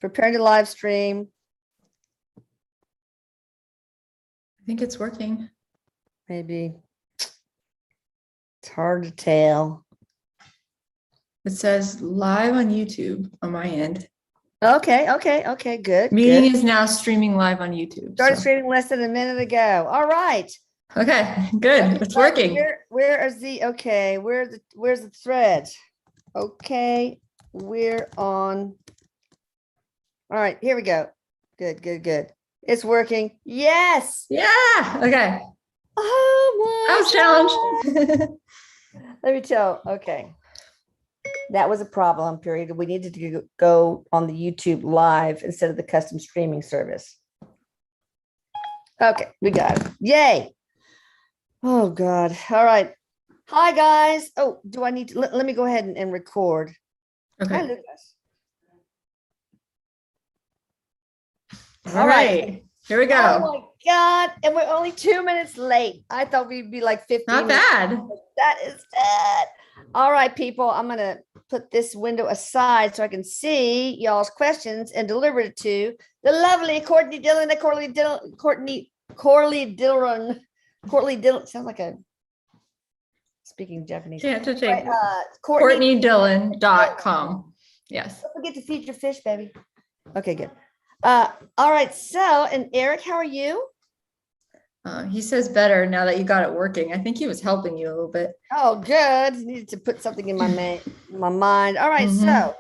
Preparing to live stream. I think it's working. Maybe. It's hard to tell. It says live on YouTube on my end. Okay, good. Meeting is now streaming live on YouTube. Started so- streaming less than a minute ago. All right. Okay, good. It's But working. Where is the where's the thread? Okay, we're on. All right, here we go. Good. It's working. Yes. Yeah. Okay. Oh my I was challenged. Let me tell. Okay. That was a problem, period. We needed to go on the YouTube live instead of the custom streaming service. Okay, we got it. Yay. Oh, God. All right. Hi, guys. Oh, do I need to let me go ahead and record? Okay. Hi, Lucas. All right. Here we Oh, go. my God. And we're only 2 minutes late. I thought we'd be like 15 Not minutes. bad. That is bad. All right, people, I'm going to put this window aside so I can see y'all's questions and deliver it to the lovely Courtney Dillon. Courtney Dillon sounds like a speaking Japanese. Yeah, to take CourtneyDillon.com. Yes. Don't forget to feed your fish, baby. Okay, good. All right. So, and Eric, how are you? He says better now that you got it working. I think he was helping you a little bit. Oh, good. Needed to put something in my mind. All right. So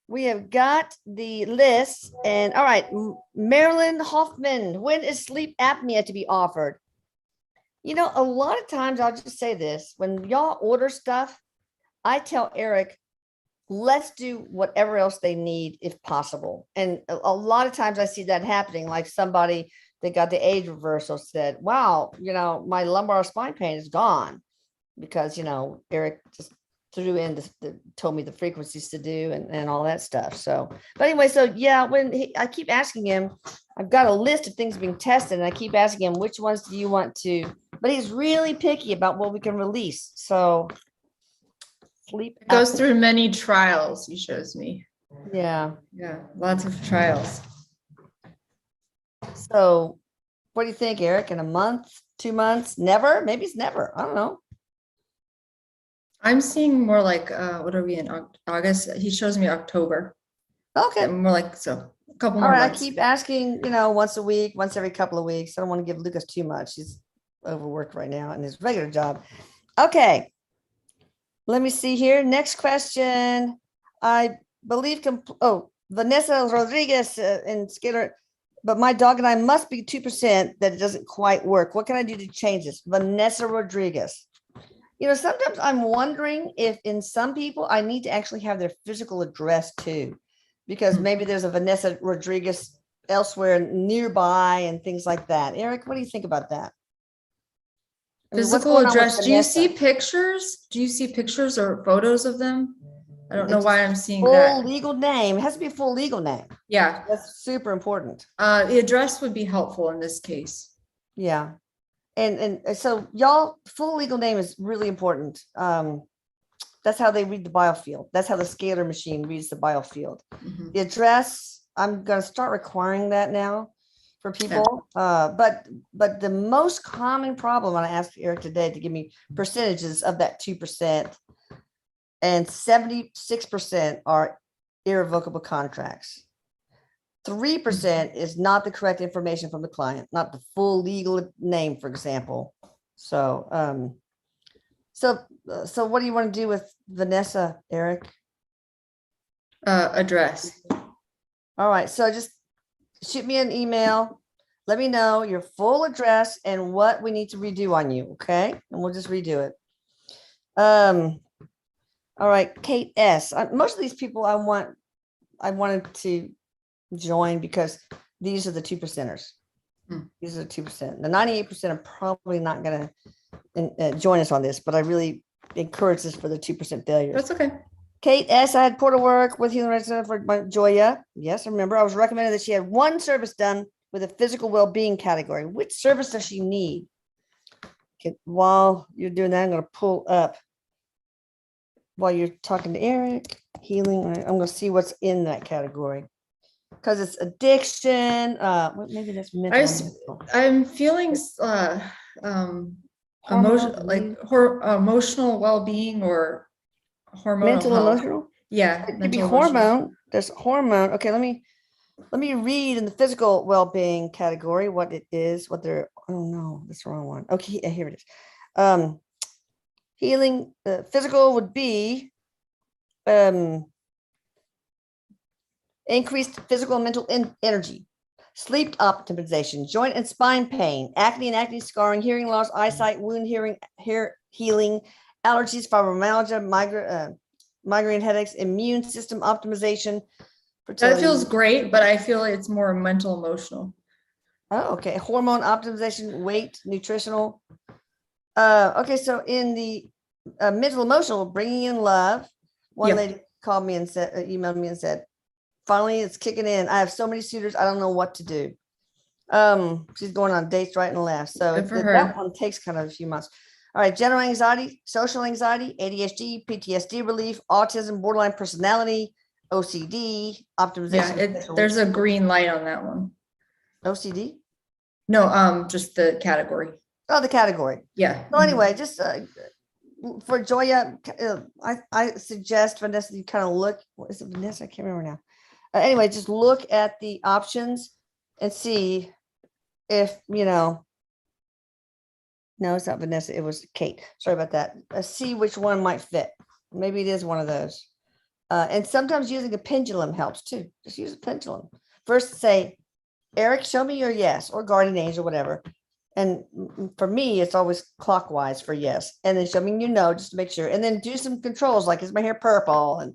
we have got the list, and all right, Marilyn Hoffman, when is sleep apnea to be offered? You know, a lot of times I'll just say this, when y'all order stuff, I tell Eric, let's do whatever else they need if possible. And a lot of times I see that happening, like somebody that got the age reversal said, wow, you know, my lumbar spine pain is gone because, you know, Eric just threw in told me the frequencies to do and all that stuff. So, but anyway, so yeah, I keep asking him, I've got a list of things being tested, and I keep asking him, which ones do you want to, but he's really picky about what we can release. So sleep It goes through many trials, he shows me. Yeah. Yeah, lots of trials. So what do you think, Eric? In a month, 2 months, never? Maybe it's never. I don't know. I'm seeing more like, what are we in August? He shows me October. Okay. Yeah, more like, so a couple All more right. months. I keep asking, you know, once a week, once every couple of weeks. I don't want to give Lucas too much. He's overworked right now in his regular job. Okay. Let me see here. Next question. I believe, Vanessa Rodriguez in Scalar, but my dog and I must be 2% that it doesn't quite work. What can I do to change this? Vanessa Rodriguez. You know, sometimes I'm wondering if in some people I need to actually have their physical address too, because maybe there's a Vanessa Rodriguez elsewhere nearby and things like that. Eric, what do you think about that? I mean, what's Physical going on with address. Do you see Vanessa? pictures? Do you see pictures or photos of them? I don't know It's why I'm seeing Full that. legal name. It has to be a full legal name. Yeah. That's super important. The address would be helpful in this case. Yeah. And so y'all, full legal name is really important. That's how they read the biofield. That's how the scalar machine reads the biofield. Mhm. The address, I'm going to start requiring that now for people. But the most common problem, when I asked Eric today to give me percentages of that 2%, and 76% are irrevocable contracts. 3% is not the correct information from the client, not the full legal name, for example. So, so what do you want to do with Vanessa, Eric? Address. All right. So just shoot me an email. Let me know your full address and what we need to redo on you. Okay. And we'll just redo it. All right. Kate S. Most of these people I wanted to join because these are the 2%ers. These are the 2%. The 98% are probably not going to join us on this, but I really encourage this for the 2% failures. That's okay. Kate S. I had portal work with Healing Rights Center for Joya. Yes, I remember. I was recommended that she had one service done with a physical well-being category. Which service does she need? Okay, while you're doing that, I'm going to pull up while you're talking to Eric. Healing. I'm going to see what's in that category. because it's addiction. Maybe that's mental. I'm feeling emotional well-being or hormonal mental, health. emotional. Yeah, it could be hormone. There's hormone. Okay, let me read in the physical well-being category what it is. What they're. Oh no, that's the wrong one. Okay, here it is. Healing. Physical would be increased physical and mental energy, sleep optimization, joint and spine pain, acne and acne scarring, hearing loss, eyesight, wound hearing, hair healing, allergies, fibromyalgia, migraine headaches, immune system optimization. That feels great, but I feel it's more mental, emotional. Oh, okay. Hormone optimization, weight, nutritional. Okay, so in the mental, emotional, bringing in love. One lady called me and said, emailed me and said, finally, it's kicking in. I have so many suitors. I don't know what to do. She's going on dates right and left. So that one takes kind of a few months. All right. General anxiety, social anxiety, ADHD, PTSD relief, autism, borderline personality, OCD, optimization. Yeah, there's a green light on that one. OCD? No, just the category. Oh, the category. Yeah. So anyway, just for Joya, I suggest Vanessa, you kind of look. What is it, Vanessa? I can't remember now. Anyway, just look at the options and see if, no, it's not Vanessa. It was Kate. Sorry about that. See which one might fit. Maybe it is one of those. And sometimes using a pendulum helps too. Just use a pendulum. First say, Eric, show me your yes, or guardian angel, whatever. And for me, it's always clockwise for yes. And then show me your no, just to make sure. And then do some controls, like, is my hair purple? And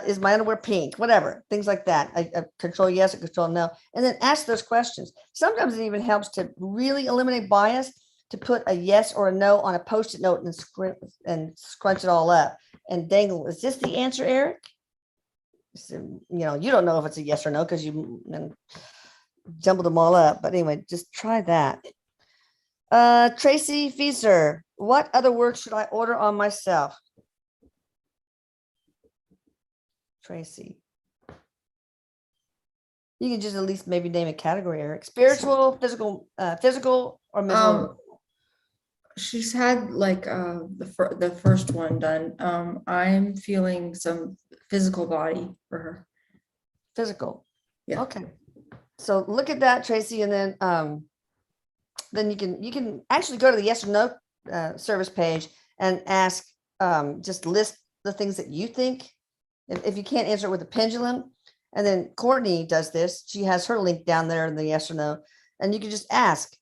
is my underwear pink? Whatever, things like that. I control yes, I control no. And then ask those questions. Sometimes it even helps to really eliminate bias, to put a yes or a no on a Post-it note and scrunch it all up and dangle. Is this the answer, Eric? So, you don't know if it's a yes or no because you jumbled them all up. But anyway, just try that. Tracy Fieser, what other work should I order on myself? Tracy. You can just at least maybe name a category, Eric. Spiritual, physical, or mental. She's had like the first one done. I'm feeling some physical body for her. Physical. Yeah. Okay. So look at that, Tracy, and then you can actually go to the yes or no service page and ask, just list the things that you think. If you can't answer it with a pendulum, and then Courtney does this, she has her link down there in the yes or no, and you can just ask,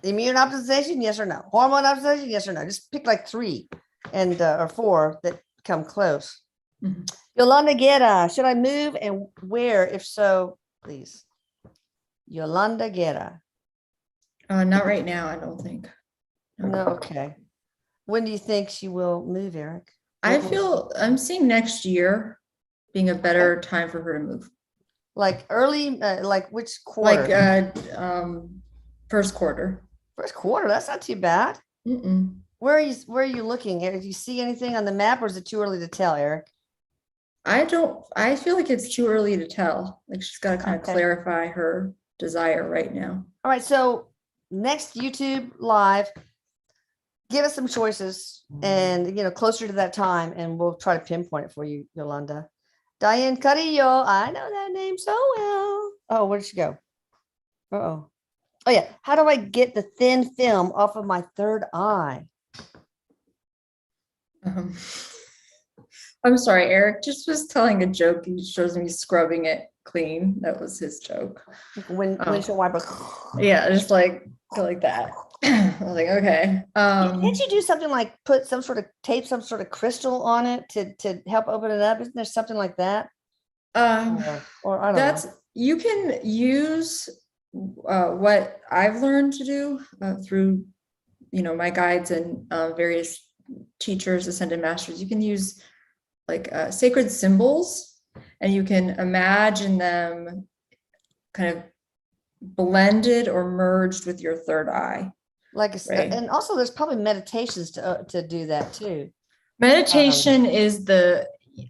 immune optimization, yes or no, hormone optimization, yes or no. Just pick like 3 and or 4 that come close. Mm-hmm. Yolanda Guerra, should I move and where? If so, please. Yolanda Guerra. Not right now, I don't think. No, okay. When do you think she will move, Eric? I'm seeing next year being a better time for her to move. Like early, like which quarter? Like first quarter. First quarter, that's not too bad. Mm-mm. Where are you looking, Eric? Do you see anything on the map, or is it too early to tell, Eric? I feel like it's too early to tell. Like she's got to kind of clarify her desire right now. All right, so next YouTube live, give us some choices, and closer to that time, and we'll try to pinpoint it for you, Yolanda. Diane Carrillo, I know that name so well. Oh, where did she go? Oh yeah. How do I get the thin film off of my third eye? I'm sorry, Eric just was telling a joke. He shows me scrubbing it clean. That was his joke. Windshield wiper. Yeah, just like go like that. I was like, okay. Can't you do something like put some sort of crystal on it to help open it up? Isn't there something like that? Or I don't know. You can use what I've learned to do through my guides and various teachers, ascended masters. You can use like sacred symbols, and you can imagine them kind of blended or merged with your third eye. And also there's probably meditations to do that too. Meditation is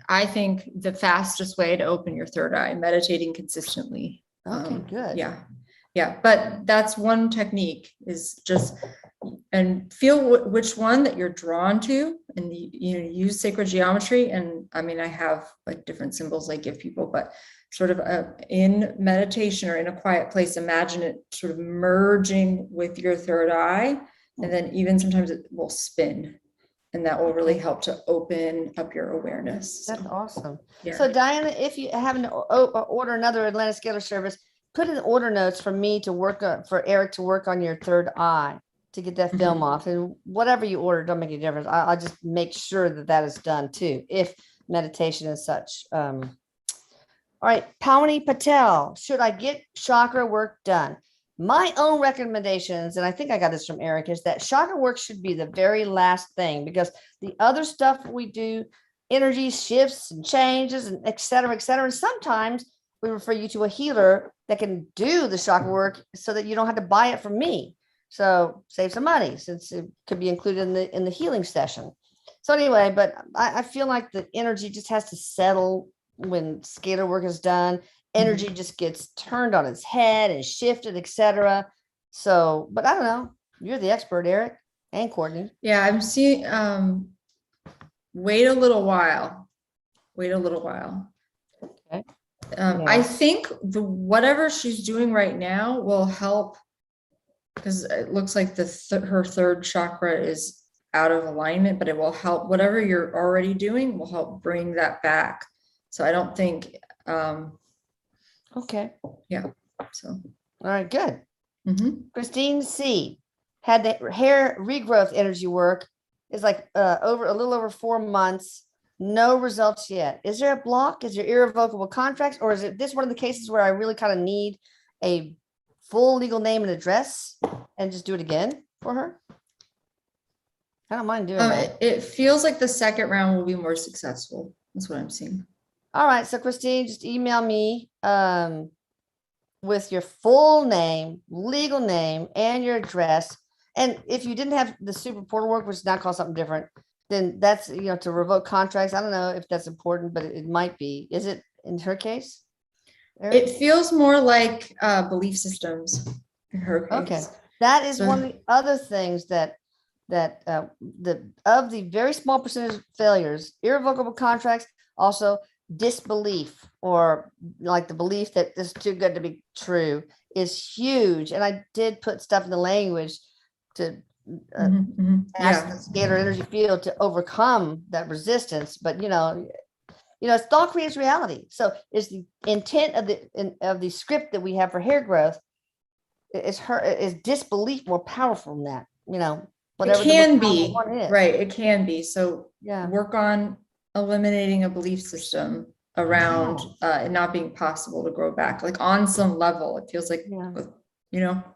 I think the fastest way to open your third eye, meditating consistently. Okay, good. Yeah. But that's one technique, is just, and feel which one that you're drawn to, and use sacred geometry. And I mean, I have like different symbols I give people, but sort of in meditation or in a quiet place, imagine it sort of merging with your third eye. And then even sometimes it will spin, and that will really help to open up your awareness. That's awesome. Yeah. So Diana, if you happen to order another Atlantis Scalar service, put in the order notes for me to work on, for Eric to work on your third eye, to get that film off. And whatever you order, don't make any difference. I'll just make sure that that is done too, if meditation is such. All right, Pawnee Patel, should I get chakra work done? My own recommendations, and I think I got this from Eric, is that chakra work should be the very last thing, because the other stuff we do, energy shifts and changes and et cetera, et cetera. And sometimes we refer you to a healer that can do the chakra work so that you don't have to buy it from me. So save some money, since it could be included in the healing session. So anyway, but I feel like the energy just has to settle when scalar work is done. Energy just gets turned on its head and shifted, etc. So, but I don't know. You're the expert, Eric and Courtney. Yeah, I'm seeing. Wait a little while. Wait a little while. Okay. I think whatever she's doing right now will help, because it looks like her third chakra is out of alignment, but it will help. Whatever you're already doing will help bring that back. So I don't think. Okay. Yeah. So. All right. Good. Christine C. had the hair regrowth energy work. Is like a little over 4 months. No results yet. Is there a block? Is there irrevocable contracts, or is it this one of the cases where I really kind of need a full legal name and address and just do it again for her? I don't mind doing that. It feels like the second round will be more successful. That's what I'm seeing. All right. So Christine, just email me with your full name, legal name, and your address. And if you didn't have the super portal work, which is now called something different, then that's, to revoke contracts. I don't know if that's important, but it might be. Is it in her case? Eric? It feels more like belief systems in her case. Okay. That is one of the other things that of the very small percentage of failures, irrevocable contracts, also disbelief, or like the belief that this is too good to be true, is huge. And I did put stuff in the language to ask the scalar energy field to overcome that resistance. But thought creates reality. So is the intent of the script that we have for hair growth, is disbelief more powerful than that? Whatever it can be, right? It can be. So work on eliminating a belief system around it not being possible to grow back. Like on some level, it feels like a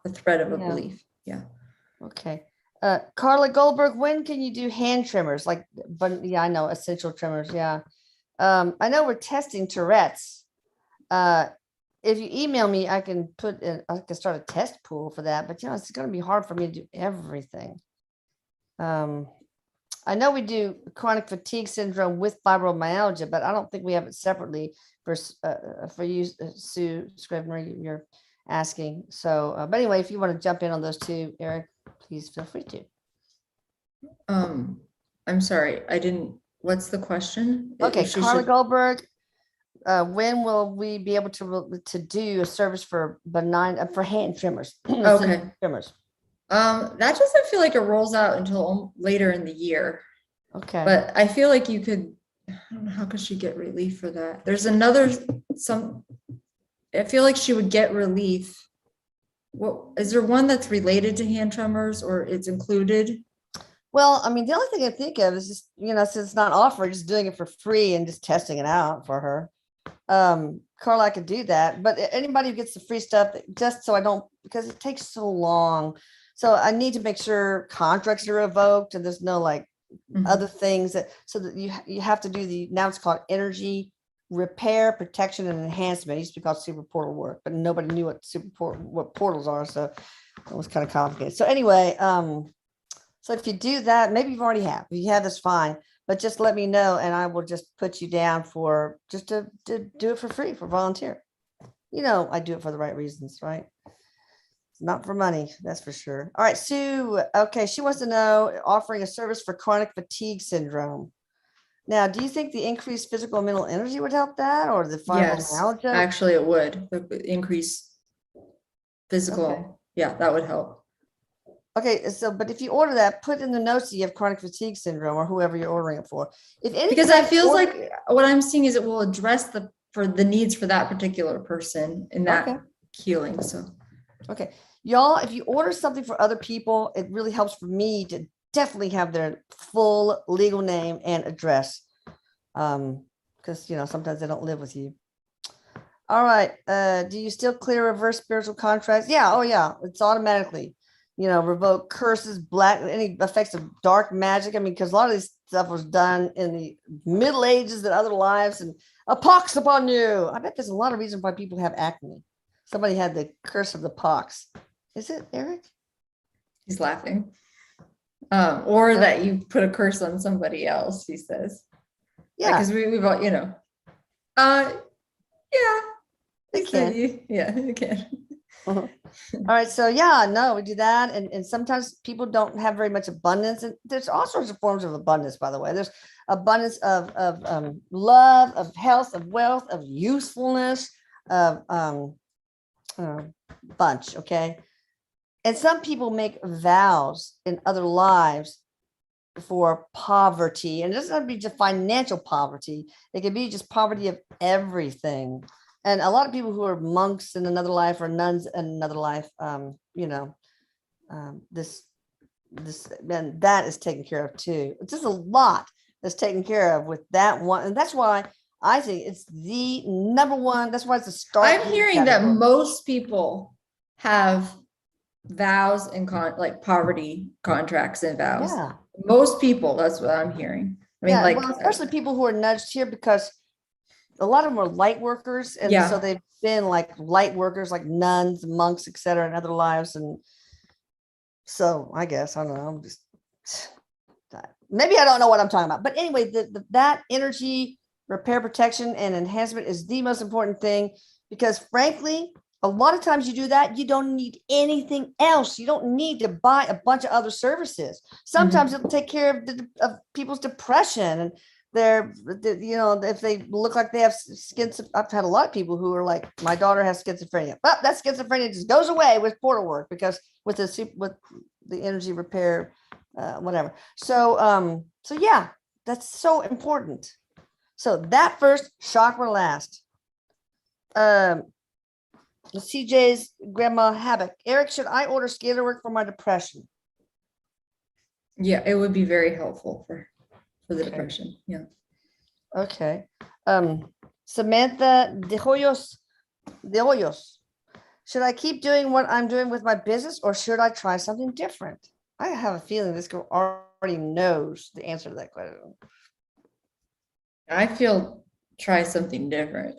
thread of a belief. Yeah. Okay. Carla Goldberg, when can you do hand trimmers? I know essential trimmers. Yeah. I know we're testing Tourette's. If you email me, I can start a test pool for that, but it's going to be hard for me to do everything. I know we do chronic fatigue syndrome with fibromyalgia, but I don't think we have it separately for you, Sue Scrivener, you're asking. So, but anyway, if you want to jump in on those two, Eric, please feel free to. I'm sorry, what's the question? Okay, Carla Goldberg, when will we be able to do a service for hand trimmers? Okay. Trimmers. That doesn't feel like it rolls out until later in the year. Okay. But I feel like I don't know, how could she get relief for that? There's I feel like she would get relief. Is there one that's related to hand tremors, or it's included? Well, I mean, the only thing I think of is just, since it's not offered, just doing it for free and just testing it out for her. Carla, I could do that, but anybody who gets the free stuff, just so I don't, because it takes so long. So I need to make sure contracts are revoked and there's no other things so that you have to do now it's called energy repair, protection, and enhancement. It used to be called super portal work, but nobody knew what portals are. So it was kind of complicated. So anyway, so if you do that, maybe you've already have. If you have, that's fine. but just let me know and I will just put you down for just to do it for free, for volunteer. You know, I do it for the right reasons, right? Not for money, that's for sure. All right, Sue. Okay, she wants to know offering a service for chronic fatigue syndrome. Now, do you think the increased physical and mental energy would help that, or the Yes, fibromyalgia? actually it would. The increase physical. Okay. Yeah, that would help. Okay, so but if you order that, put in the notes that you have chronic fatigue syndrome or whoever you're ordering it for. If any Because I time feels order- like what I'm seeing is it will address the needs for that particular person in that Okay. healing. So Okay, y'all, if you order something for other people, it really helps for me to definitely have their full legal name and address. Because you know, sometimes they don't live with you. All right. Do you still clear reverse spiritual contracts? Yeah. Oh yeah. It's automatically, you know, revoke curses, black, any effects of dark magic. I mean, because a lot of this stuff was done in the Middle Ages and other lives, and a pox upon you. I bet there's a lot of reasons why people have acne. Somebody had the curse of the pox. Is it Eric? he's laughing. Or that you put a curse on somebody else, he says. Yeah. Because we've all, you know. Yeah. They can. Yeah, you can. All right. So yeah, no, we do that. And sometimes people don't have very much abundance. And there's all sorts of forms of abundance, by the way. There's abundance of love, of health, of wealth, of usefulness, of bunch. Okay. And some people make vows in other lives for poverty. And it doesn't have to be just financial poverty. It can be just poverty of everything. And a lot of people who are monks in another life or nuns in another life, you know, this, and that is taken care of too. It's just a lot that's taken care of with that one. And that's why I think it's the number one. That's why it's a start. I'm hearing that most people have vows and like poverty contracts and vows. Yeah. Most people, that's what I'm hearing. I mean, Yeah, like, well, especially people who are nudged here because a lot of them are light workers. And Yeah. so they've been like light workers, like nuns, monks, etc., in other lives. And so I guess, I don't know, I'm just, maybe I don't know what I'm talking about. But anyway, that energy repair, protection, and enhancement is the most important thing because frankly, a lot of times you do that, you don't need anything else. You don't need to buy a bunch of other services. Sometimes it'll take care of people's depression and their, you know, if they look like they have I've had a lot of people who are like, my daughter has schizophrenia, but that schizophrenia just goes away with portal work because with the energy repair, whatever. So yeah, that's so important. So that first, chakra last. CJ's grandma Havoc. Eric, should I order scalar work for my depression? Yeah, it would be very helpful for the depression. Yeah. Okay. Samantha de Hoyos. Should I keep doing what I'm doing with my business or should I try something different? I have a feeling this girl already knows the answer to that question. I feel try something different.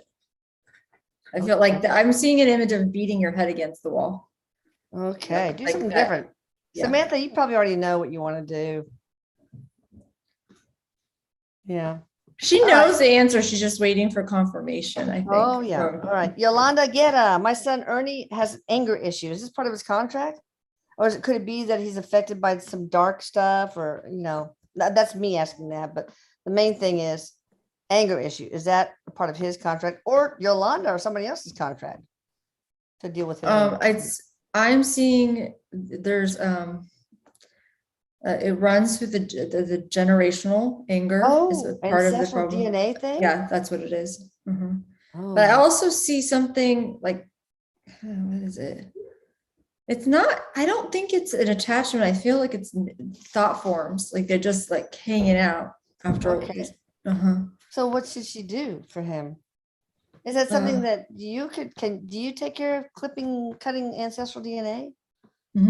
I feel like I'm seeing an image of beating your head against the wall. Okay, do like something that. different. Yeah. Samantha, you probably already know what you want to do. Yeah. She knows the answer. She's just waiting for confirmation, I think. Oh, yeah. All right. Yolanda Guerra, my son Ernie has anger issues. Is this part of his contract? Or could it be that he's affected by some dark stuff or, you know, that's me asking that. But the main thing is anger issue. Is that a part of his contract or Yolanda or somebody else's contract to deal with his I'm seeing there's it runs through the generational anger is a part of the ancestral problem. DNA thing? Yeah, that's what it is. Oh. But I also see something like, what is it? It's not, I don't think it's an attachment. I feel like it's thought forms, like they're just like hanging out after. Okay. So what should she do for him? Is that something that you do you take care of cutting ancestral DNA?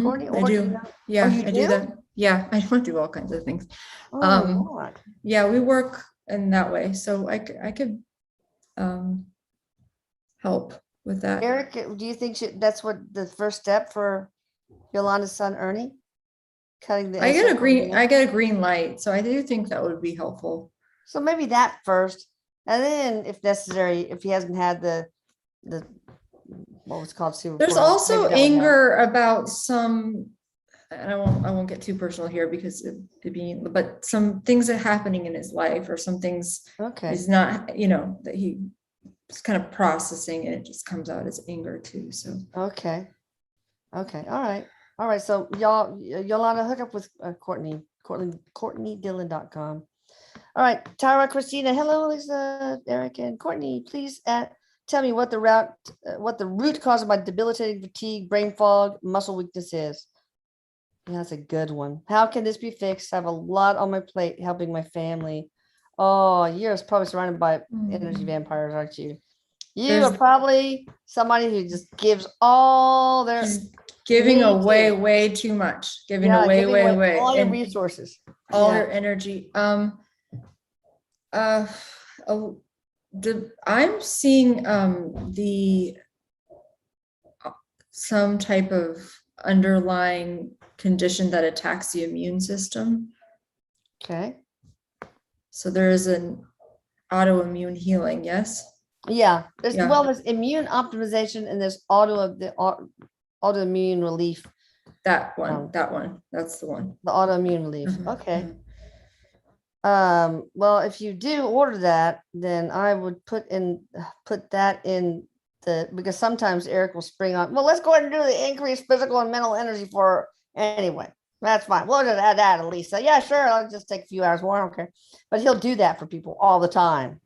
Courtney, I do. Yeah, you I do that. Yeah, I don't do all kinds of things. Oh, yeah, we work in that way. So I could help with that. Eric, do you think that's what the first step for Yolanda's son, Ernie? cutting the I get a green, yeah. I get a green light. So I do think that would be helpful. So maybe that first, and then if necessary, if he hasn't had the what was called super There's portal, maybe also that would help. anger about some, and I won't get too personal here because it being, but some things are happening in his life or some things Okay. is not, you know, that he is kind of processing and it just comes out as anger too. So Okay. Okay. All right. All right. So Yolanda, hook up with CourtneyDillon.com. All right. Tara, Christina. Hello, Lisa, Eric, and Courtney. Please tell me what the root cause of my debilitating fatigue, brain fog, muscle weakness is. Yeah, that's a good one. How can this be fixed? I have a lot on my plate helping my family. Oh, you're probably surrounded by energy vampires, aren't you? You are probably somebody who just gives all their giving away way too much, giving away all your resources, all your energy. I'm seeing some type of underlying condition that attacks the immune system. Okay. So there is an autoimmune healing, yes? Yeah. There's immune optimization and there's autoimmune relief. That one. That's the one. The autoimmune relief. Okay. Well, if you do order that, then I would put that in because sometimes Eric will spring on, well, let's go ahead and do the increased physical and mental energy for anyway. That's fine. We'll just add that, Lisa. Yeah, sure. I'll just take a few hours more. I don't care. But he'll do that for people all the time.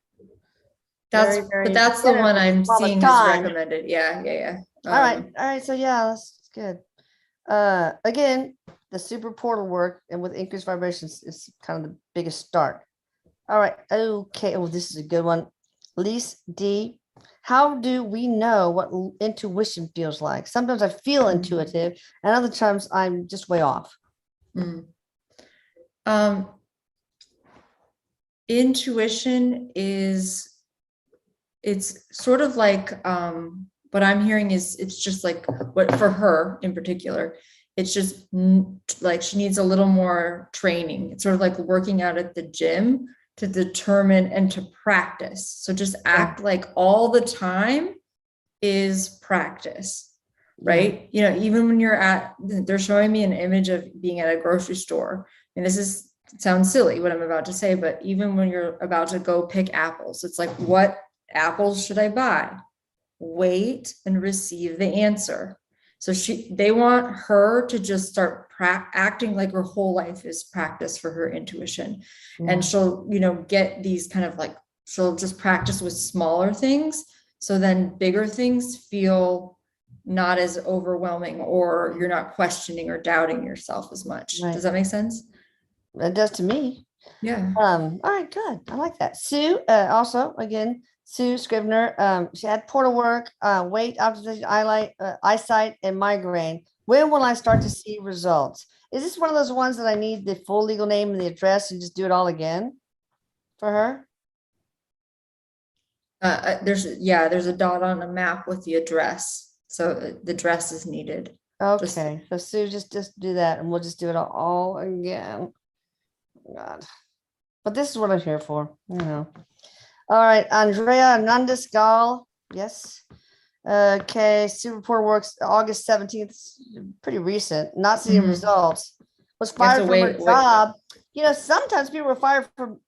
That's the one I'm seeing is recommended. Yeah. All right. So yeah, that's good. Again, the super portal work and with increased vibrations is kind of the biggest start. All right. Okay. Oh, this is a good one. Lise D. How do we know what intuition feels like? Sometimes I feel intuitive and other times I'm just way off. Intuition it's sort of like what I'm hearing is it's just like what for her in particular, it's just like she needs a little more training. It's sort of like working out at the gym to determine and to practice. So just act like all the time is practice, right? You know, even when they're showing me an image of being at a grocery store, and it sounds silly what I'm about to say, but even when you're about to go pick apples, it's like, what apples should I buy? Wait and receive the answer. So they want her to just start acting like her whole life is practice for her intuition. And she'll, get these kind of like, she'll just practice with smaller things. So then bigger things feel not as overwhelming, or you're not questioning or doubting yourself as much. Right. Does that make sense? It does to me. Yeah. All right, good. I like that. Sue, also, again, Sue Scrivener, she had portal work, weight optimization, eyesight, and migraine. When will I start to see results? Is this one of those ones that I need the full legal name and the address and just do it all again for her? There's a dot on a map with the address. So the address is needed. Okay. So Sue, just do that and we'll just do it all again. God. But this is what I'm here for, All right, Andrea Hernandez Gal. Yes. Okay, super portal works August 17th. Pretty recent. Not seeing results. Was fired from her job. Sometimes people are fired from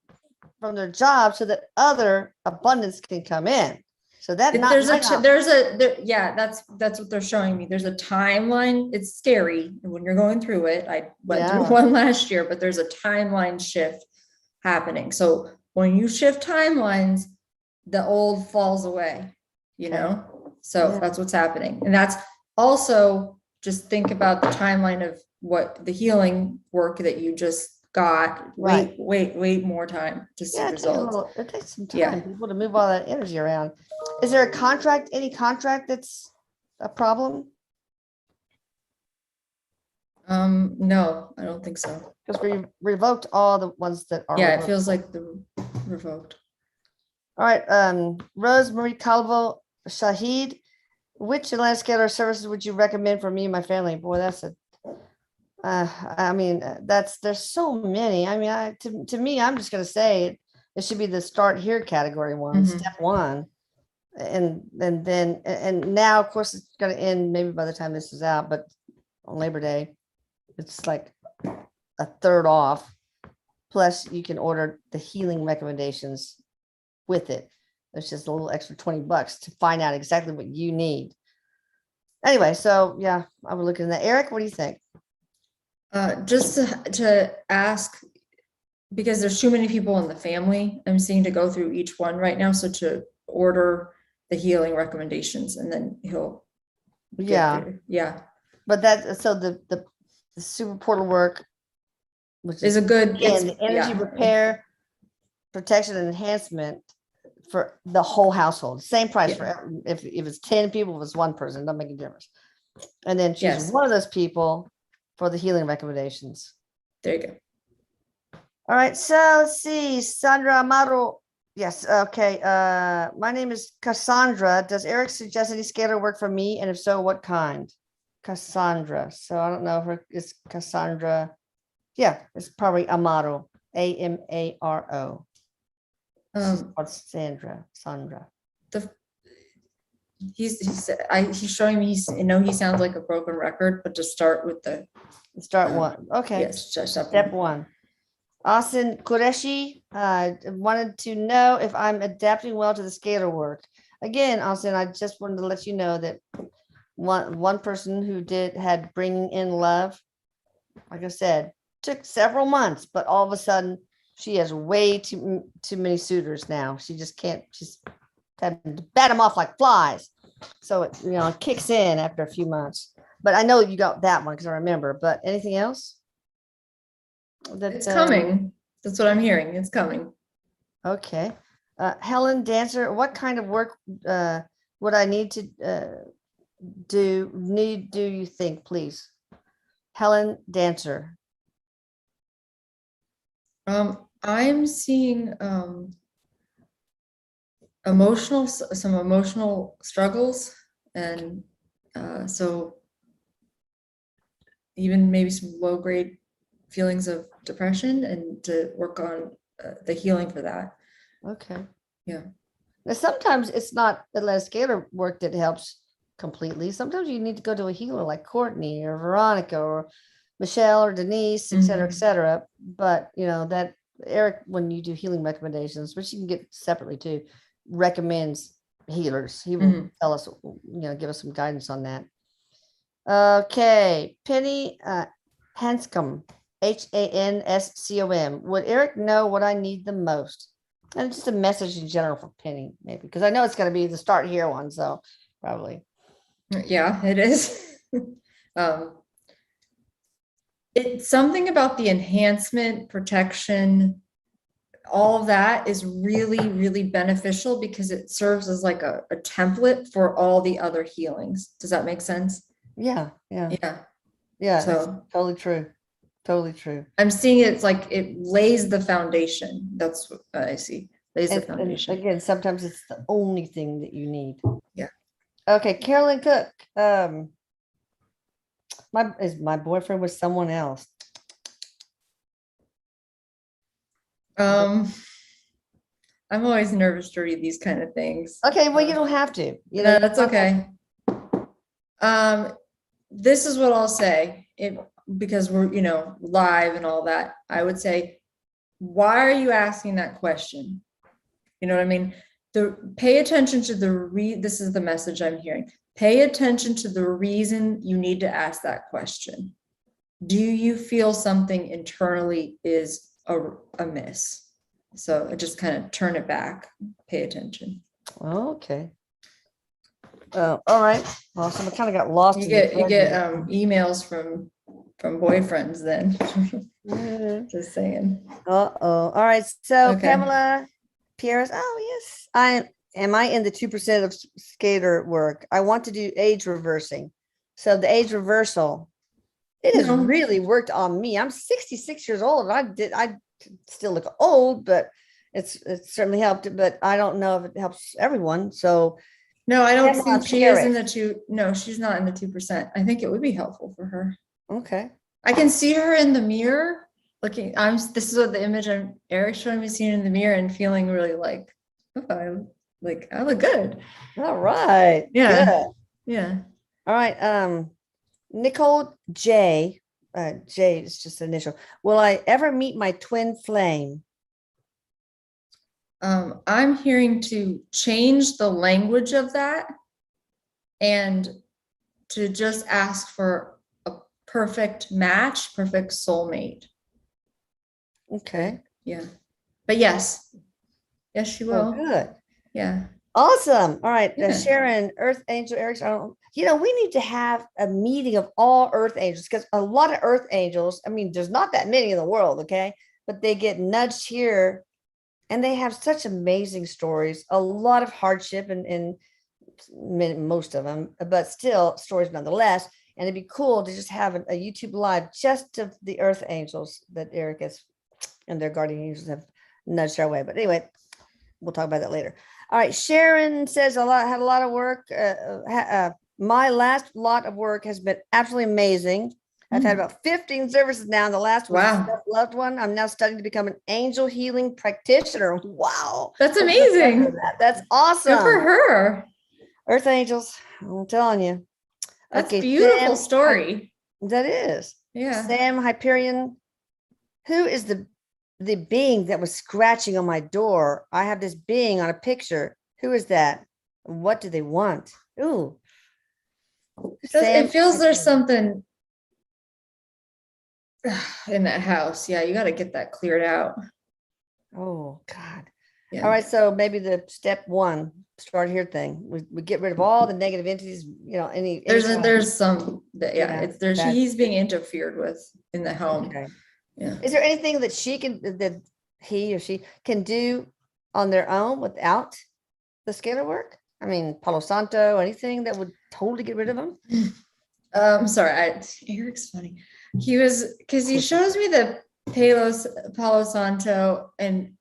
their job so that other abundance can come in. So that that's what they're showing me. There's a timeline. It's scary when you're going through it. I went through one last year, but there's a timeline shift happening. So when you shift timelines, the old falls away, So that's what's happening. And that's also, just think about the timeline of what the healing work that you just got. Wait more time to see results. It takes some time people to move all that energy around. Is there any contract that's a problem? No, I don't think so. Because we revoked all the ones that are revoked. It feels like the revoked. All right, Rosemarie Calvo Shahid, which Atlantis Scalar services would you recommend for me and my family? Boy, that's I mean, there's so many. I mean, to me, I'm just going to say it should be the start here category one, step one. And then, and now, of course, it's going to end maybe by the time this is out, but on Labor Day, it's like a third off. Plus, you can order the healing recommendations with it. There's just a little extra $20 to find out exactly what you need. Anyway, so yeah, I would look at that. Eric, what do you think? Just to ask, because there's too many people in the family, I'm seeing to go through each one right now. So to order the healing recommendations, and then he'll. Yeah. But that, so the super portal work, which is a good, and the energy repair, protection, and enhancement for the whole household. Same price for if it's 10 people, if it's one person, it doesn't make a difference. And then choose one of those people for the healing recommendations. There you go. All right, so let's see, Sandra Amaro. Yes, okay. My name is Cassandra. Does Eric suggest any scalar work for me? And if so, what kind? Cassandra. So I don't know if it's Cassandra. Yeah, it's probably Amaro. Amaro. Sandra. He's showing me. I know he sounds like a broken record, but to start with one. Okay. Yes, step one. Austin Qureshi wanted to know if I'm adapting well to the scalar work. Again, Austin, I just wanted to let you know that one person who had bringing in love, like I said, took several months, but all of a sudden she has way too many suitors now. She just can't. She's having to bat them off like flies. So it it kicks in after a few months. But I know you got that one because I remember. But anything else? It's coming. That's what I'm hearing. It's coming. Okay. Helen Dancer, what kind of work would I need to do you think, please? Helen Dancer. I'm seeing some emotional struggles, and so even maybe some low-grade feelings of depression, and to work on the healing for that. Okay. Yeah. Now, sometimes it's not the scalar work that helps completely. Sometimes you need to go to a healer like Courtney or Veronica or Michelle or Denise, et cetera, et cetera. But that Eric, when you do healing recommendations, which you can get separately too, recommends healers. He will tell us, give us some guidance on that. Okay. Penny Hanscom. Hanscom. Would Eric know what I need the most? And just a message in general for Penny, maybe, because I know it's going to be the start here one, so probably. Yeah, it is. It's something about the enhancement, protection, all of that is really, really beneficial because it serves as like a template for all the other healings. Does that make sense? Yeah. So totally true. Totally true. I'm seeing it's like it lays the foundation. That's what I see. Lays the foundation. And again, sometimes it's the only thing that you need. Yeah. Okay, Carolyn Cook. My boyfriend with someone else. I'm always nervous to read these kind of things. Okay, well, you don't have to. No, that's okay. This is what I'll say. Because we're, live and all that, I would say, why are you asking that question? You know what I mean? Pay attention to this is the message I'm hearing. Pay attention to the reason you need to ask that question. Do you feel something internally is amiss? So I just kind of turn it back, pay attention. Okay. All right. Well, so I kind of got lost. You get emails from boyfriends then. Just saying. All right. So Pamela Pierce. Oh yes. Am I in the 2% of scalar work? I want to do age reversing. So the age reversal, it has really worked on me. I'm 66 years old. I still look old, but it's certainly helped. But I don't know if it helps everyone. So no, I don't think she is in the 2. No, she's not in the 2%. I think it would be helpful for her. Okay. I can see her in the mirror looking. This is what the image Eric's showing me, seeing in the mirror and feeling really like, oh, I look good. All right. Yeah. Good. Yeah. All right. Nicole J. J is just the initial. Will I ever meet my twin flame? I'm hearing to change the language of that and to just ask for a perfect match, perfect soulmate. Okay. Yeah. But yes, she will. Oh, good. Yeah. Awesome. All right. Yeah. Sharon, Earth Angel, Eric, we need to have a meeting of all Earth Angels because a lot of Earth Angels, I mean, there's not that many in the world, okay? But they get nudged here and they have such amazing stories, a lot of hardship and most of them, but still stories nonetheless. And it'd be cool to just have a YouTube live just of the Earth Angels that Eric has and their guardian angels have nudged our way. But anyway, we'll talk about that later. All right. Sharon says had a lot of work. My last lot of work has been absolutely amazing. I've had about 15 services now. And the last was a loved one. I'm now studying to become an angel healing practitioner. Wow. That's amazing. That's awesome. Good for her. Earth Angels. I'm telling you. That's a beautiful story. That is. Yeah. Sam Hyperion. Who is the being that was scratching on my door? I have this being on a picture. Who is that? What do they want? Ooh. It feels there's something in that house. Yeah, you got to get that cleared out. Oh, God. Yeah. All right. So maybe the step one, start here thing. We get rid of all the negative entities, there's some that, bad. He's being interfered with in the home. Okay. Yeah. Is there anything that he or she can do on their own without the scalar work? I mean, Palo Santo, anything that would totally get rid of them? Sorry, Eric's funny. Because he shows me the Palo Santo and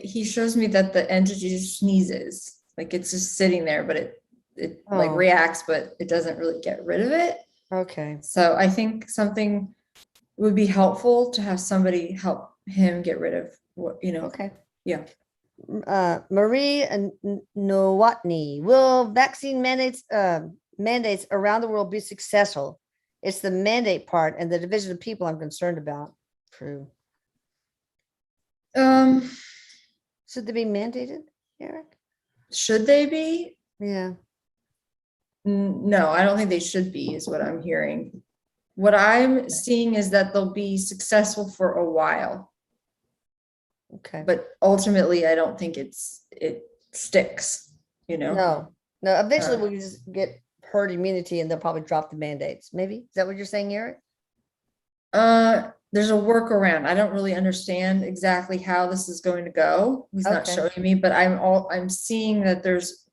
he shows me that the entity just sneezes. Like it's just sitting there, but it like reacts, but it doesn't really get rid of it. Okay. So I think something would be helpful to have somebody help him get rid of what, Okay. Yeah. Marie and Nowotny, will vaccine mandates around the world be successful? It's the mandate part and the division of people I'm concerned about. True. Should they be mandated, Eric? Should they be? Yeah. No, I don't think they should be, is what I'm hearing. What I'm seeing is that they'll be successful for a while. Okay. But ultimately, I don't think it sticks, No, eventually we'll just get herd immunity and they'll probably drop the mandates. Maybe. Is that what you're saying, Eric? There's a workaround. I don't really understand exactly how this is going to go. He's not showing me, but I'm seeing that there's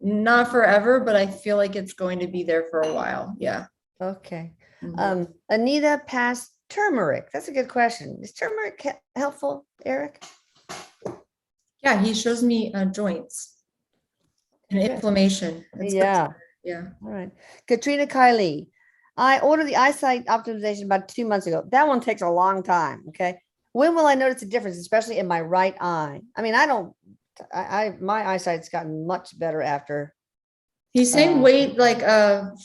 not forever, but I feel like it's going to be there for a while. Yeah. Okay. Mm-hmm. Anita passed turmeric. That's a good question. Is turmeric helpful, Eric? Yeah, he shows me joints and inflammation. Yeah. Yeah. All right. Katrina Kylie. I ordered the Eyesight Optimization about 2 months ago. That one takes a long time. Okay. When will I notice a difference, especially in my right eye? I mean, my eyesight's gotten much better after. He's saying wait like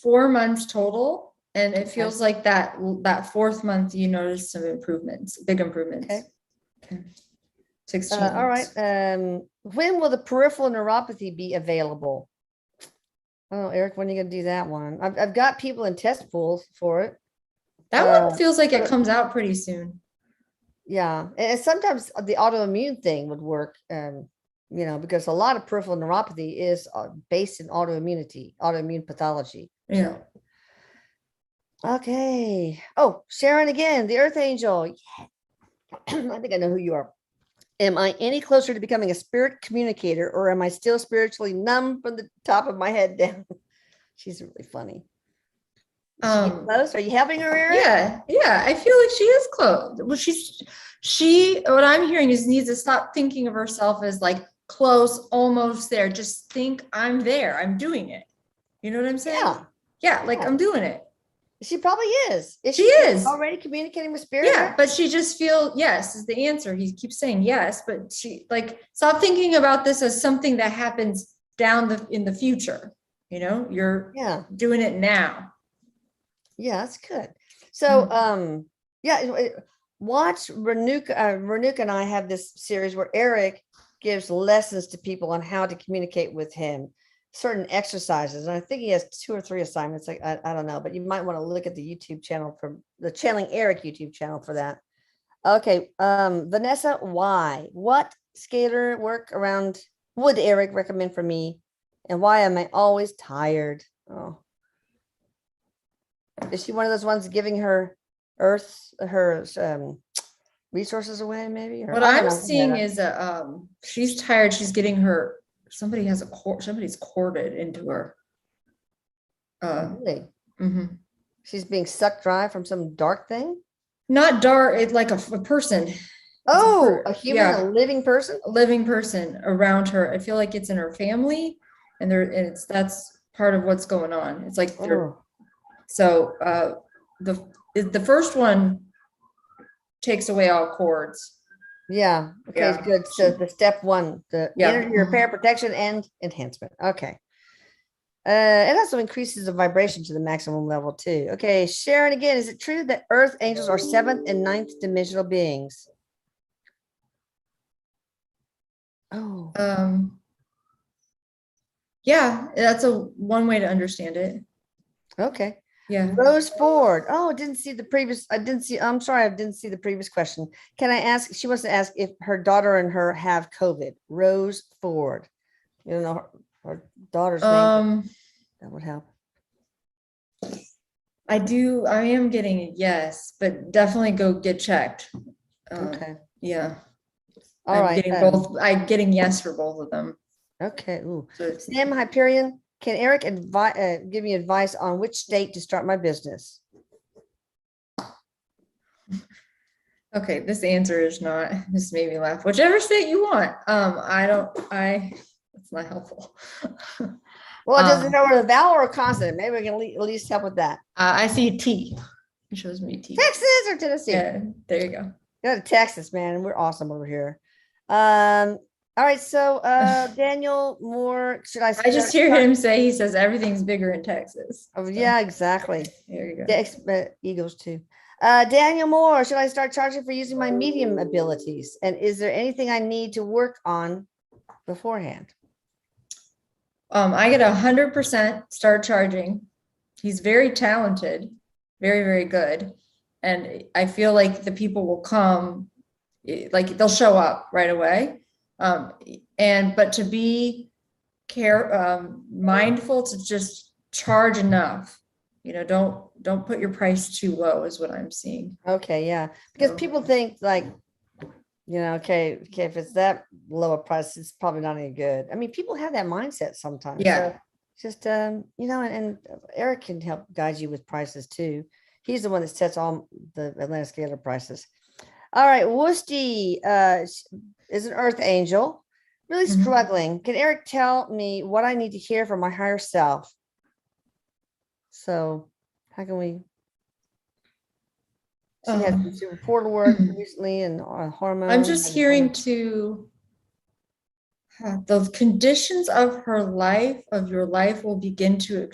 4 months total. And it feels like that 4th month, you notice some improvements, big improvements. Okay. 16 all right. When will the peripheral neuropathy be available? Oh, Eric, when are you going to do that one? I've got people in test pools for it. That one feels like it comes out pretty soon. Yeah. And sometimes the autoimmune thing would work, because a lot of peripheral neuropathy is based in autoimmune pathology. Yeah. Okay. Oh, Sharon again, the Earth Angel. Yeah. I think I know who you are. Am I any closer to becoming a spirit communicator, or am I still spiritually numb from the top of my head down? She's really funny. Close? Are you helping her, Eric? Yeah. I feel like she is close. Well, what I'm hearing is needs to stop thinking of herself as like close, almost there. Just think I'm there. I'm doing it. You know what I'm saying? Yeah. Yeah. Like I'm doing it. She probably is. She is already communicating with spirit? Yeah, but she just yes is the answer. He keeps saying yes, but she stop thinking about this as something that happens in the future. You're doing it now. Yeah, that's good. So watch Renuka and I have this series where Eric gives lessons to people on how to communicate with him, certain exercises. And I think he has 2 or 3 assignments. I don't know, but you might want to look at the YouTube channel for the Channeling Eric YouTube channel for that. Okay. Vanessa, why? What scalar work around would Eric recommend for me? And why am I always tired? Oh. Is she one of those ones giving her resources away, maybe? What I'm seeing is she's tired. She's getting somebody's corded into her. Really? Mm-hmm. She's being sucked dry from some dark thing? Not dark, it's like a person. Oh, a human, a living person? A living person around her. I feel like it's in her family, and that's part of what's going on. It's like the first one takes away all cords. Yeah. Okay, good. So the step 1, the energy repair, protection, and enhancement. Okay. It also increases the vibration to the maximum level too. Okay, Sharon, again, is it true that earth angels are 7th and 9th dimensional beings? Oh. Yeah, that's one way to understand it. Okay. Yeah. Rose Ford. Oh, I'm sorry, I didn't see the previous question. Can I ask, she wants to ask if her daughter and her have COVID. Rose Ford. You don't know her daughter's name. That would help. I am getting a yes, but definitely go get checked. Okay. Yeah. All right. I'm getting yes for both of them. Okay. Ooh. Sam Hyperion, can Eric give me advice on which state to start my business? Okay, this answer is not. This made me laugh. Whichever state you want. It's not helpful. Well, it doesn't know whether a vowel or a consonant. Maybe we can at least help with that. I see T. It shows me T. Texas or Tennessee? Yeah, there you go. Go to Texas, man. We're awesome over here. All right. So Daniel Moore, I just hear him say, he says everything's bigger in Texas. Oh, so. Yeah, exactly. There you go. Eagles too. Daniel Moore, should I start charging for using my medium abilities? And is there anything I need to work on beforehand? I get 100% start charging. He's very talented, very, very good. And I feel like the people will come, like they'll show up right away. But to be mindful to just charge enough, don't put your price too low is what I'm seeing. Okay. Yeah. Because people think like, okay, if it's that low a price, it's probably not any good. I mean, people have that mindset sometimes. Yeah. So just, and Eric can help guide you with prices too. He's the one that sets all the Atlantis Scalar prices. All right. Woosty is an earth angel, really struggling. Can Eric tell me what I need to hear from my higher self? So how can we? She had some portal work recently and hormone. I'm just hearing the conditions of her life, of your life, will begin to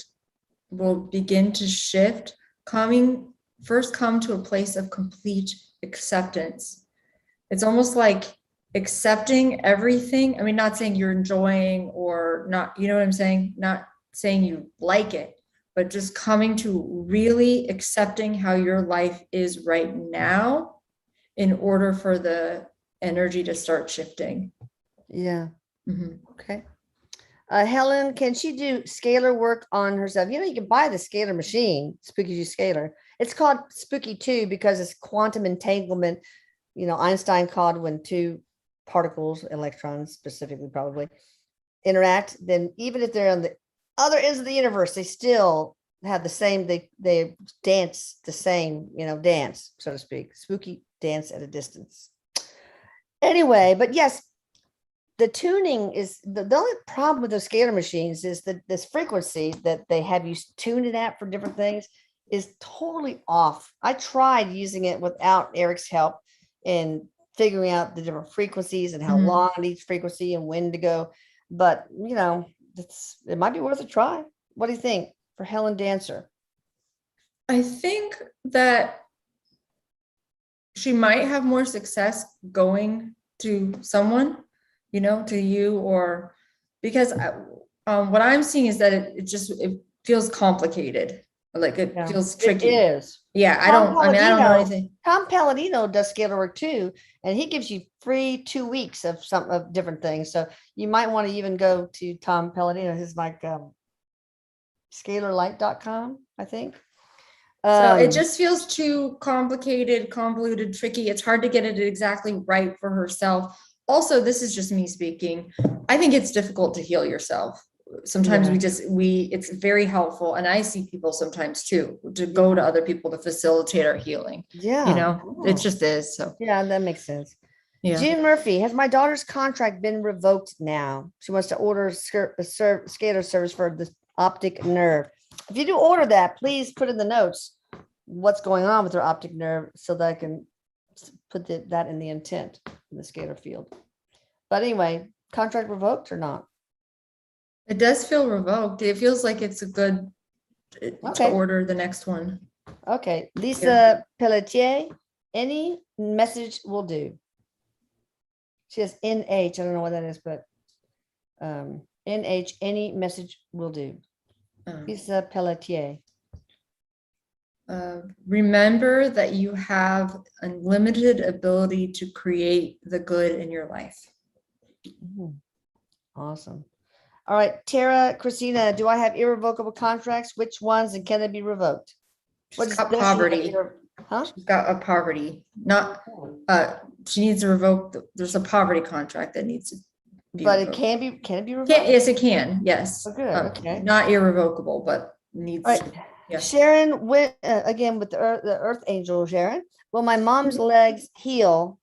shift. First come to a place of complete acceptance. It's almost like accepting everything. I mean, not saying you're enjoying or not, you know what I'm saying? Not saying you like it, but just coming to really accepting how your life is right now in order for the energy to start shifting. Yeah. Okay. Helen, can she do scalar work on herself? You can buy the scalar machine, Spooky 2 Scalar. It's called Spooky 2 because it's quantum entanglement. Einstein called when 2 particles, electrons specifically probably, interact, then even if they're on the other ends of the universe, they still have the same, they dance the same, dance, so to speak. Spooky dance at a distance. Anyway, but yes, the tuning is the only problem with those scalar machines is that this frequency that they have you tune it at for different things is totally off. I tried using it without Eric's help and figuring out the different frequencies and how long at each frequency and when to go. But it might be worth a try. What do you think for Helen Dancer? I think that she might have more success going to someone, to you, or because what I'm seeing is that it feels complicated. Like it feels tricky. It is. Yeah, I don't know anything. Tom Palladino does scalar work too, and he gives you free 2 weeks of some of different things. So you might want to even go to Tom Palladino. His like scalarlight.com, I think. So it just feels too complicated, convoluted, tricky. It's hard to get it exactly right for herself. Also, this is just me speaking. I think it's difficult to heal yourself. Sometimes it's very helpful. And I see people sometimes too, to go to other people to facilitate our healing. Yeah. It just is. So yeah, that makes sense. Yeah. Jean Murphy, has my daughter's contract been revoked now? She wants to order a scalar service for the optic nerve. If you do order that, please put in the notes what's going on with her optic nerve so that I can put that in the intent in the scalar field. But anyway, contract revoked or not? It does feel revoked. It feels like it's a good to order the next one. Okay. Lisa Pelletier, any message will do. She has NH. I don't know what that is, but NH, any message will do. Lisa Pelletier. Remember that you have unlimited ability to create the good in your life. Awesome. All right, Tara, Christina, do I have irrevocable contracts? Which ones, and can they be revoked? She's got poverty. She's got a poverty. Not. She needs to revoke. There's a poverty contract that needs to be. But revoked. Can it be revoked? Yes, it can. Yes. Oh, good. Okay. Not irrevocable, but needs. Right. Yeah. Sharon went again with the Earth Angel. Sharon, will my mom's legs heal?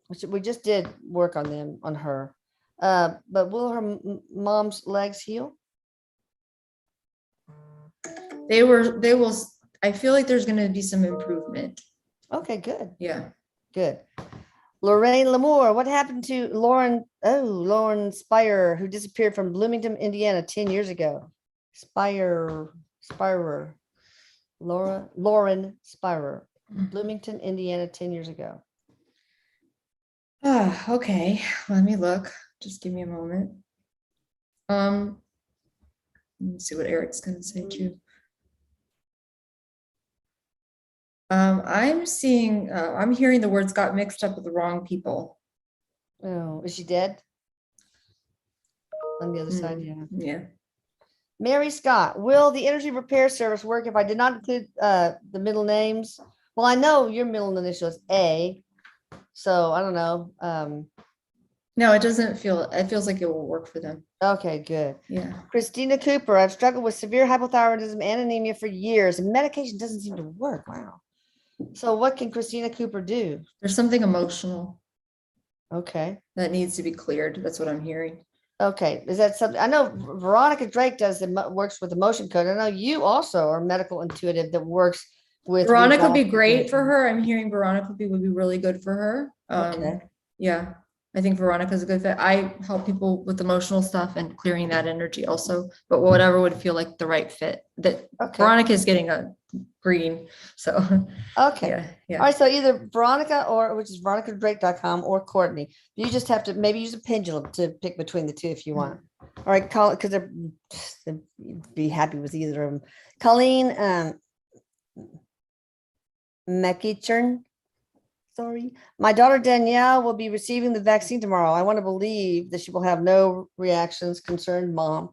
Which we just did work on them on her. But will her mom's legs heal? They will. I feel like there's going to be some improvement. Okay, good. Yeah. Good. Lorraine Lamour, what happened to Lauren Spire, who disappeared from Bloomington, Indiana 10 years ago? Lauren Spirer, Bloomington, Indiana 10 years ago. Okay. Let me look. Just give me a moment. Let me see what Eric's going to say too. I'm hearing the words got mixed up with the wrong people. Oh, is she dead? On the other side, yeah. Yeah. Mary Scott, will the energy repair service work if I did not include the middle names? Well, I know your middle initial is A, so I don't know. No, it doesn't feel, it feels like it will work for them. Okay, good. Yeah. Christina Cooper, I've struggled with severe hypothyroidism and anemia for years, and medication doesn't seem to work. Wow. So what can Christina Cooper do? There's something emotional. Okay. That needs to be cleared. That's what I'm hearing. Okay. Is that something? I know Veronica Drake works with emotion code. I know you also are medical intuitive that works with. Veronica would be great for her. I'm hearing Veronica would be really good for her. Okay. Yeah. I think Veronica's a good fit. I help people with emotional stuff and clearing that energy also, but whatever would feel like the right fit. Veronica is getting a green. So okay. Yeah. All right. So either Veronica which is veronicadrake.com, or Courtney. You just have to maybe use a pendulum to pick between the two if you want. All right, call it because they'd be happy with either of them. Colleen McEachern. Sorry. My daughter Danielle will be receiving the vaccine tomorrow. I want to believe that she will have no reactions. Concerned mom.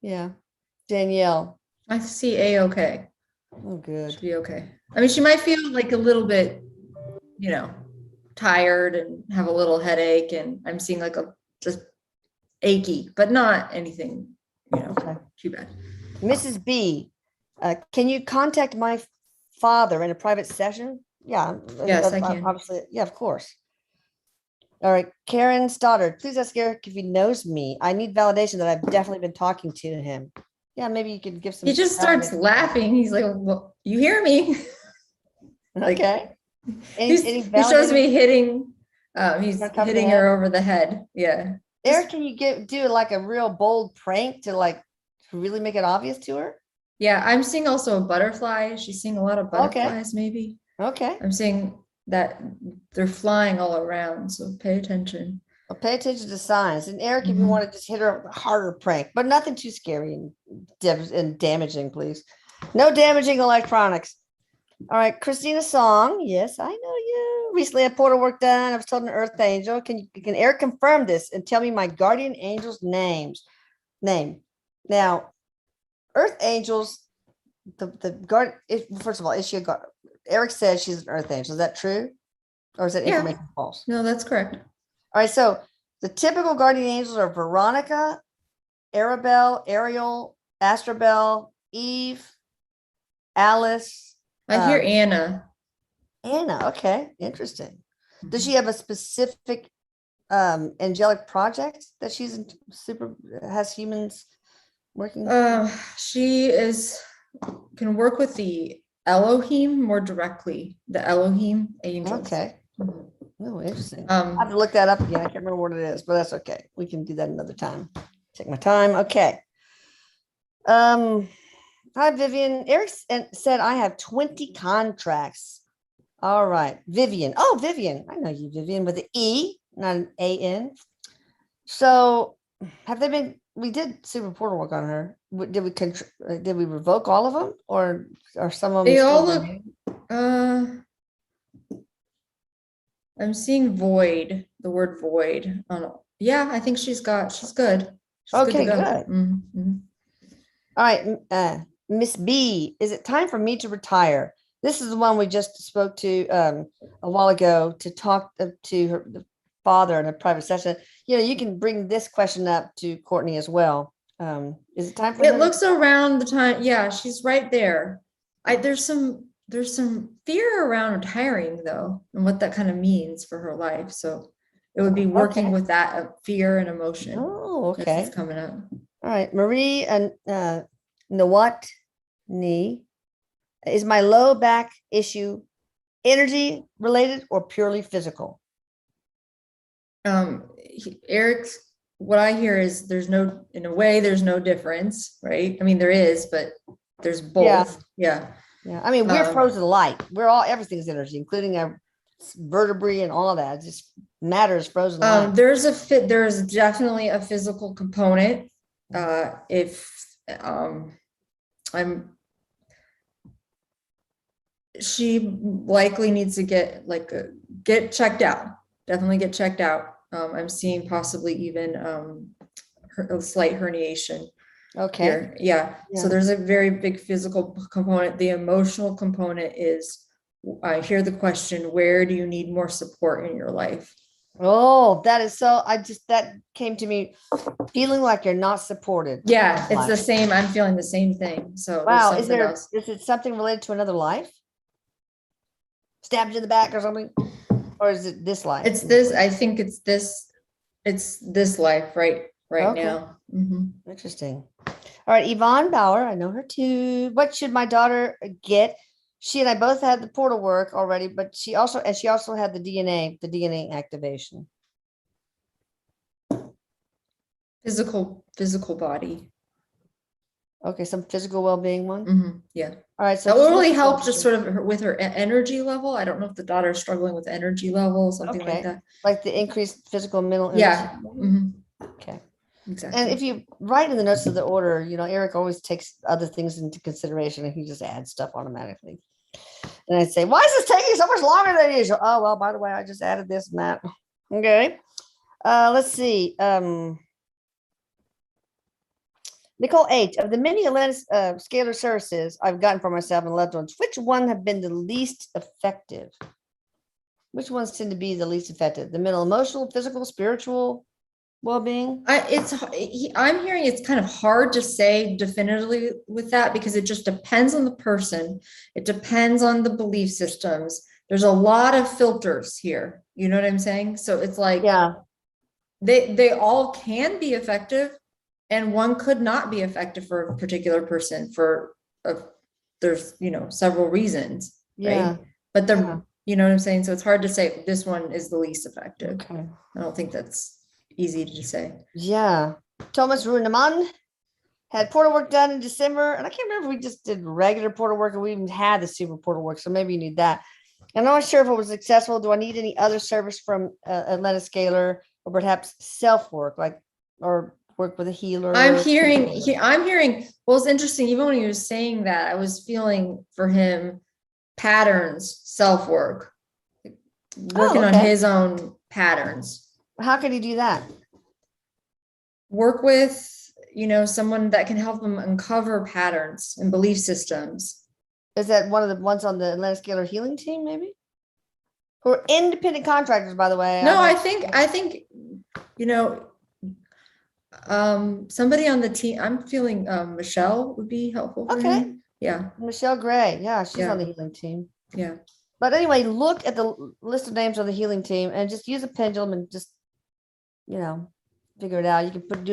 Yeah. Danielle. I see A-okay. Oh, good. Should be okay. I mean, she might feel like a little bit, tired and have a little headache, and I'm seeing like just achy, but not anything, too bad. Mrs. B, can you contact my father in a private session? Yeah. Yes, I can. Obviously, yeah, of course. All right. Karen Stoddard, please ask Eric if he knows me. I need validation that I've definitely been talking to him. Yeah, maybe you could give some. He just starts laughing. He's like, well, you hear me? Like, Okay. he shows me hitting, he's hitting her over the head. Yeah. Eric, can you do like a real bold prank to like really make it obvious to her? Yeah, I'm seeing also a butterfly. She's seeing a lot of butterflies, maybe. Okay. I'm seeing that they're flying all around, so pay attention. Well, pay attention to signs. And Eric, if you want to just hit her a harder prank, but nothing too scary and damaging, please. No damaging electronics. All right, Christina Song. Yes, I know you. Recently had portal work done. I was told an earth angel. Can Eric confirm this and tell me my guardian angel's name? Now, earth angels, the guard, first of all, is she a guard? Eric said she's an earth angel. Is that true? Or is that information false? No, that's correct. All right, so the typical guardian angels are Veronica, Arabelle, Ariel, Astrobel, Eve, Alice. I hear Anna. Anna, okay, interesting. Does she have a specific angelic project that she's has humans working? She can work with the Elohim more directly. The Elohim angels. Okay. Oh, interesting. I have to look that up again. I can't remember what it is, but that's okay. We can do that another time. Take my time. Okay. Hi, Vivian. Eric said I have 20 contracts. All right. Vivian. Oh, Vivian. I know you, Vivian, with an E, not an A-N. So have they been, we did super portal work on her. Did we revoke all of them or some of them? They all look, I'm seeing void, the word void. Yeah, I think she's good. She's good. Okay, good. All right. Miss B, is it time for me to retire? This is the one we just spoke to a while ago to talk to the father in a private session. You know, you can bring this question up to Courtney as well. Is it time for it? Looks around the time. Yeah, she's right there. There's some fear around retiring though, and what that kind of means for her life. So it would be working with that fear and emotion. Oh, okay. That's coming up. All right, Marie and Nawatni, is my low back issue energy related or purely physical? Eric's, what I hear is in a way, there's no difference, right? I mean, there is, but there's both. Yeah. I mean, we're frozen light. Everything's energy, including our vertebrae and all of that. It just matters frozen light. There's definitely a physical component. She likely needs to get checked out. Definitely get checked out. I'm seeing possibly even a slight herniation. Okay. Here. Yeah. So there's a very big physical component. The emotional component is, I hear the question, where do you need more support in your life? Oh, that is so, that came to me feeling like you're not supported. Yeah, it's the same. I'm feeling the same thing. So wow, is it something related to another life? Stabbed in the back or something? Or is it this life? It's this, I think it's this life right now. Mm-hmm. Interesting. All right, Yvonne Bauer, I know her too. What should my daughter get? She and I both had the portal work already, but she also had the DNA activation. Physical body. Okay, some physical well-being one. Mm-hmm. Yeah. All right. So that will really help just sort of with her energy level. I don't know if the daughter is struggling with energy level, something like that. Like the increased physical and mental energy. Yeah. Mm-hmm. Okay. Exactly. And if you write in the notes of the order, you know, Eric always takes other things into consideration and he just adds stuff automatically. And I'd say, why is this taking so much longer than usual? Oh, well, by the way, I just added this and that. Okay. Let's see. Nicole H. Of the many Atlantis Scalar services I've gotten for myself and loved ones, which one have been the least effective? Which ones tend to be the least effective? The mental, emotional, physical, spiritual well-being? I'm hearing it's kind of hard to say definitively with that because it just depends on the person. It depends on the belief systems. There's a lot of filters here. You know what I'm saying? So it's like, they all can be effective, and one could not be effective for a particular person for there's, several reasons, Yeah. right? But Yeah. you know what I'm saying? So it's hard to say this one is the least effective. Okay. I don't think that's easy to say. Yeah. Thomas Runeman had portal work done in December. And I can't remember if we just did regular portal work or we even had the super portal work. So maybe you need that. I'm not sure if it was successful. Do I need any other service from Atlantis Scalar or perhaps self work, or work with a healer? I'm hearing, well, it's interesting. Even when he was saying that, I was feeling for him patterns, self-work, working on his own patterns. How can he do that? Work with, someone that can help him uncover patterns and belief systems. Is that one of the ones on the Atlantis Scalar healing team, maybe? Who are independent contractors, by the way. No, I think, somebody on the team, I'm feeling Michelle would be helpful for him. Yeah. Michelle Gray. Yeah, she's on the healing team. Yeah. But anyway, look at the list of names on the healing team and just use a pendulum and just, figure it out. You can put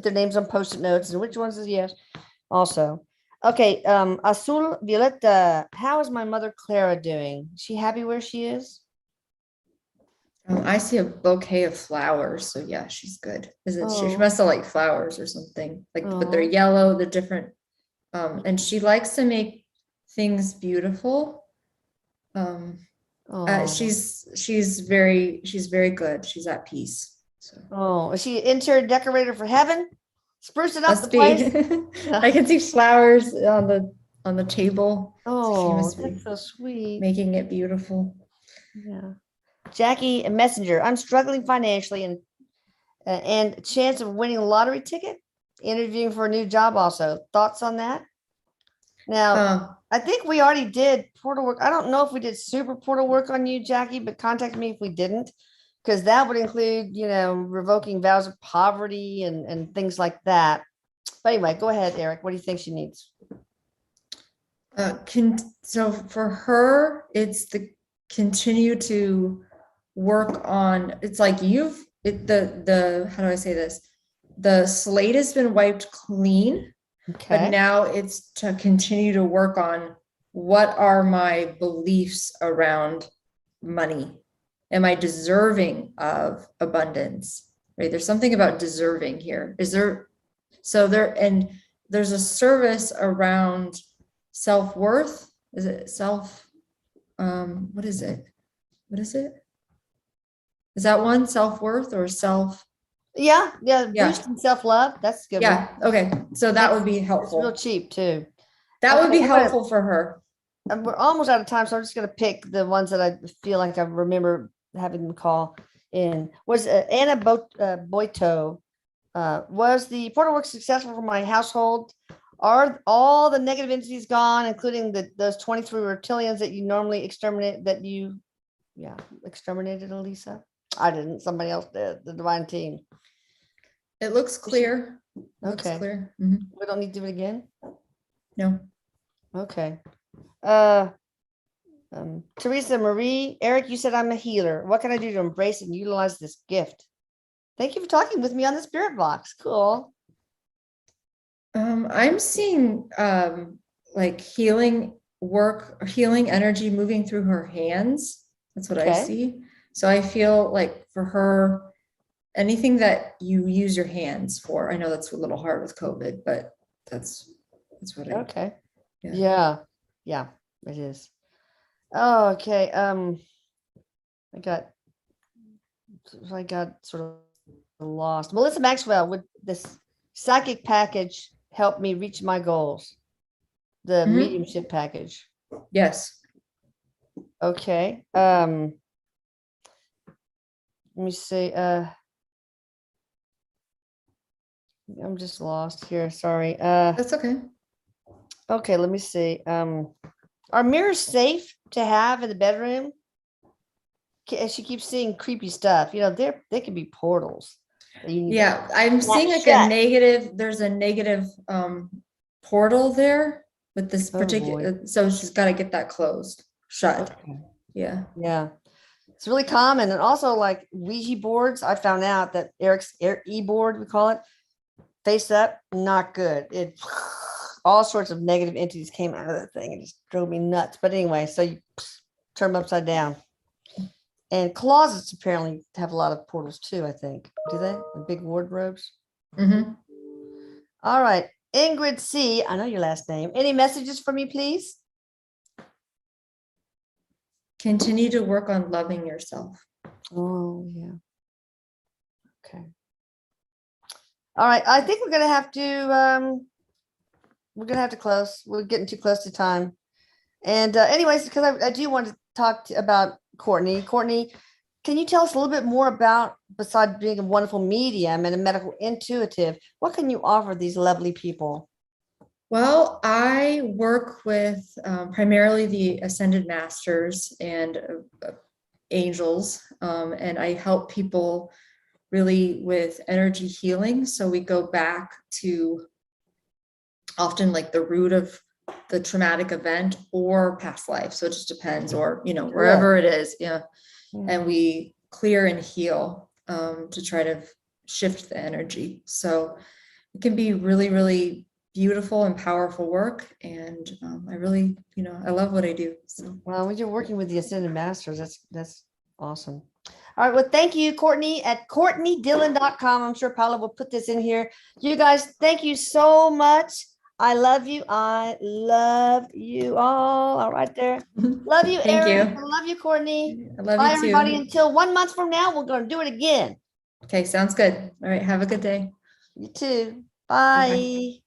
their names on post-it notes and which ones is yes. Also. Okay. Azul Violeta, how is my mother Clara doing? Is she happy where she is? I see a bouquet of flowers. So yeah, she's good. Isn't she? She must have liked flowers or something. But they're yellow, they're different. And she likes to make things beautiful. She's very good. She's at peace. So. Is she interior decorator for heaven? Sprucing up the place. I can see flowers on the table. That's so sweet. Making it beautiful. Yeah. Jackie, a messenger. I'm struggling financially and chance of winning a lottery ticket. Interviewing for a new job also. Thoughts on that? Now, I think we already did portal work. I don't know if we did super portal work on you, Jackie, but contact me if we didn't, because that would include, revoking vows of poverty and things like that. But anyway, go ahead, Eric. What do you think she needs? So for her, it's the continue to work on, it's like how do I say this? The slate has been wiped clean. Okay. But now it's to continue to work on what are my beliefs around money? Am I deserving of abundance? Right? There's something about deserving here. And there's a service around self-worth. Is it what is it? What is it? Is that one self-worth or self? Yeah. Boosting self-love. That's good. Yeah. Okay. So that would be helpful. It's real cheap too. That would be helpful for her. We're almost out of time, so I'm just going to pick the ones that I feel like I remember having them call in. Was Anna Boito? Was the portal work successful for my household? Are all the negative entities gone, including those 23 reptilians that you normally exterminate? Exterminated, Elisa? I didn't. Somebody else did. The divine team. It looks clear. Okay. Clear. Mm-hmm. We don't need to do it again? No. Okay. Teresa Marie, Eric, you said I'm a healer. What can I do to embrace and utilize this gift? Thank you for talking with me on the spirit box. Cool. I'm seeing like healing work, healing energy moving through her hands. That's what I see. So I feel like for her, anything that you use your hands for, I know that's a little hard with COVID, but that's what I. Okay. Yeah, it is. Oh, okay. I got sort of lost. Melissa Maxwell, would this psychic package help me reach my goals? The mediumship package. Yes. Okay. Let me see. I'm just lost here. Sorry. That's okay. Okay, let me see. Are mirrors safe to have in the bedroom? She keeps seeing creepy stuff. They can be portals. Yeah, I'm seeing like a negative. There's a negative portal there with this particular. So she's got to get that closed, shut. Okay. Yeah. Yeah. It's really common. And also like Ouija boards, I found out that Eric's e-board, we call it, face up, not good. It all sorts of negative entities came out of that thing. It just drove me nuts. But anyway, so you turn them upside down. And closets apparently have a lot of portals too, I think. Do they? The big wardrobes? Mhm. All right. Ingrid C. I know your last name. Any messages for me, please? Continue to work on loving yourself. Oh, yeah. Okay. All right. I think we're gonna have to close. We're getting too close to time. And anyways, because I do want to talk about Courtney. Courtney, can you tell us a little bit more about, besides being a wonderful medium and a medical intuitive, what can you offer these lovely people? Well, I work with primarily the ascended masters and angels, and I help people really with energy healing. So we go back to often like the root of the traumatic event or past life. So it just depends, or, you know, wherever it is. Yeah. And we clear and heal to try to shift the energy. So it can be really, really beautiful and powerful work. And I really, you know, I love what I do. So. Well, when you're working with the Ascended Masters, that's awesome. All right. Well, thank you, Courtney, at CourtneyDillon.com. I'm sure Paula will put this in here. You guys, thank you so much. I love you. I love you all right there. Love you, Thank Eric. you. I love you, Courtney. I love Bye, you too. everybody. Until 1 month from now, we're going to do it again. Okay, sounds good. All right, have a good day. You too. Bye-bye. Bye.